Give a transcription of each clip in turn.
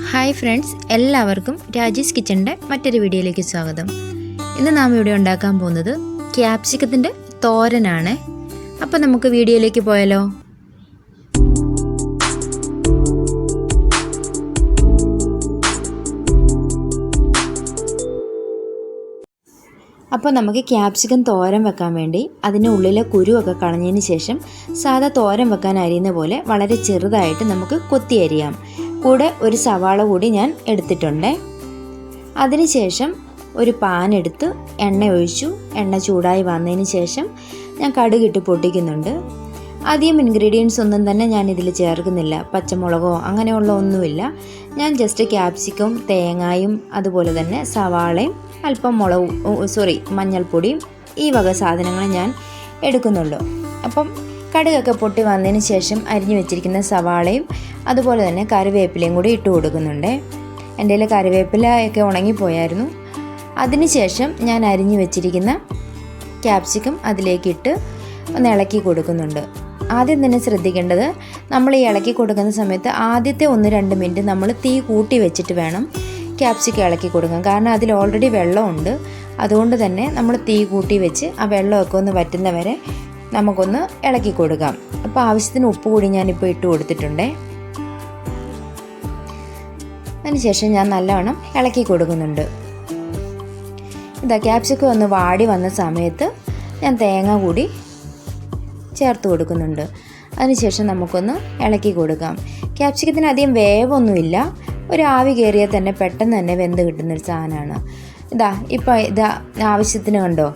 Hi friends, എല്ലാവർക്കും രാജീസ് കിച്ചണിൻ്റെ മറ്റൊരു വീഡിയോയിലേക്ക് സ്വാഗതം. ഇന്ന് നാം ഇവിടെ ഉണ്ടാക്കാൻ പോകുന്നത് ക്യാപ്സിക്കത്തിൻ്റെ തോരനാണ്. അപ്പോൾ നമുക്ക് വീഡിയോയിലേക്ക് പോയാലോ? അപ്പോൾ നമുക്ക് ക്യാപ്സിക്കം തോരൻ വെക്കാൻ വേണ്ടി അതിൻ്റെ ഉള്ളിലെ കുരുവൊക്കെ കളഞ്ഞതിന് ശേഷം സാധാ തോരൻ വെക്കാൻ അരിയുന്ന പോലെ വളരെ ചെറുതായിട്ട് നമുക്ക് കൊത്തി അരിയാം. കൂടെ ഒരു സവാള കൂടി ഞാൻ എടുത്തിട്ടുണ്ട്. അതിനുശേഷം ഒരു പാൻ എടുത്ത് എണ്ണ ഒഴിച്ചു. എണ്ണ ചൂടായി വന്നതിന് ശേഷം ഞാൻ കടുകിട്ട് പൊട്ടിക്കുന്നുണ്ട്. അധികം ഇൻഗ്രീഡിയൻസ് ഒന്നും തന്നെ ഞാൻ ഇതിൽ ചേർക്കുന്നില്ല. പച്ചമുളകോ അങ്ങനെയുള്ള ഒന്നുമില്ല. ഞാൻ ജസ്റ്റ് ക്യാപ്സിക്കം, തേങ്ങായും അതുപോലെ തന്നെ സവാളയും അല്പം മഞ്ഞൾപ്പൊടിയും ഈ വക സാധനങ്ങൾ ഞാൻ എടുക്കുന്നുള്ളൂ. അപ്പം കടുകൊക്കെ പൊട്ടി വന്നതിന് ശേഷം അരിഞ്ഞു വെച്ചിരിക്കുന്ന സവാളയും അതുപോലെ തന്നെ കറിവേപ്പിലയും കൂടി ഇട്ട് കൊടുക്കുന്നുണ്ട്. എൻ്റെ കയ്യിൽ കറിവേപ്പിലയൊക്കെ ഉണങ്ങിപ്പോയായിരുന്നു. അതിനുശേഷം ഞാൻ അരിഞ്ഞു വെച്ചിരിക്കുന്ന ക്യാപ്സിക്കം അതിലേക്കിട്ട് ഒന്ന് ഇളക്കി കൊടുക്കുന്നുണ്ട്. ആദ്യം തന്നെ ശ്രദ്ധിക്കേണ്ടത്, നമ്മൾ ഈ ഇളക്കി കൊടുക്കുന്ന സമയത്ത് ആദ്യത്തെ 1-2 മിനിറ്റ് നമ്മൾ തീ കൂട്ടി വെച്ചിട്ട് വേണം ക്യാപ്സിക്കം ഇളക്കി കൊടുക്കാം. കാരണം അതിൽ ഓൾറെഡി വെള്ളമുണ്ട്. അതുകൊണ്ട് തന്നെ നമ്മൾ തീ കൂട്ടി വെച്ച് ആ വെള്ളമൊക്കെ ഒന്ന് വറ്റുന്നവരെ നമുക്കൊന്ന് ഇളക്കി കൊടുക്കാം. അപ്പോൾ ആവശ്യത്തിന് ഉപ്പ് കൂടി ഞാനിപ്പോൾ ഇട്ട് കൊടുത്തിട്ടുണ്ട്. അതിനുശേഷം ഞാൻ നല്ലവണ്ണം ഇളക്കി കൊടുക്കുന്നുണ്ട്. ക്യാപ്സിക്കം ഒന്ന് വാടി വന്ന സമയത്ത് ഞാൻ തേങ്ങ കൂടി ചേർത്ത് കൊടുക്കുന്നുണ്ട്. അതിനുശേഷം നമുക്കൊന്ന് ഇളക്കി കൊടുക്കാം. ക്യാപ്സിക്കത്തിന് അധികം വേവൊന്നുമില്ല. ഒരു ആവി കയറിയാൽ തന്നെ പെട്ടെന്ന് തന്നെ വെന്ത് കിട്ടുന്നൊരു സാധനമാണ്. ഇപ്പോൾ ആവശ്യത്തിന് കണ്ടോ,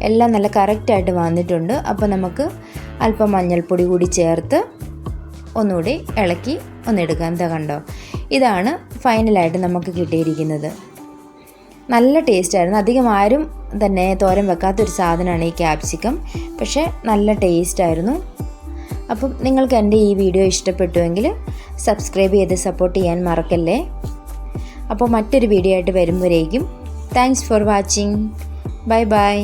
എല്ലാം നല്ല കറക്റ്റായിട്ട് വന്നിട്ടുണ്ട്. അപ്പോൾ നമുക്ക് അല്പം മഞ്ഞൾപ്പൊടി കൂടി ചേർത്ത് ഒന്നുകൂടി ഇളക്കി ഒന്നെടുക്കാം. കണ്ടോ, ഇതാണ് ഫൈനലായിട്ട് നമുക്ക് കിട്ടിയിരിക്കുന്നത്. നല്ല ടേസ്റ്റായിരുന്നു. അധികം ആരും തന്നെ തോരൻ വെക്കാത്തൊരു സാധനമാണ് ഈ ക്യാപ്സിക്കം. പക്ഷേ നല്ല ടേസ്റ്റായിരുന്നു. അപ്പം നിങ്ങൾക്ക് എൻ്റെ ഈ വീഡിയോ ഇഷ്ടപ്പെട്ടുവെങ്കിൽ സബ്സ്ക്രൈബ് ചെയ്ത് സപ്പോർട്ട് ചെയ്യാൻ മറക്കല്ലേ. അപ്പോൾ മറ്റൊരു വീഡിയോ ആയിട്ട് വരുമ്പോഴേക്കും thanks for watching. Bye bye.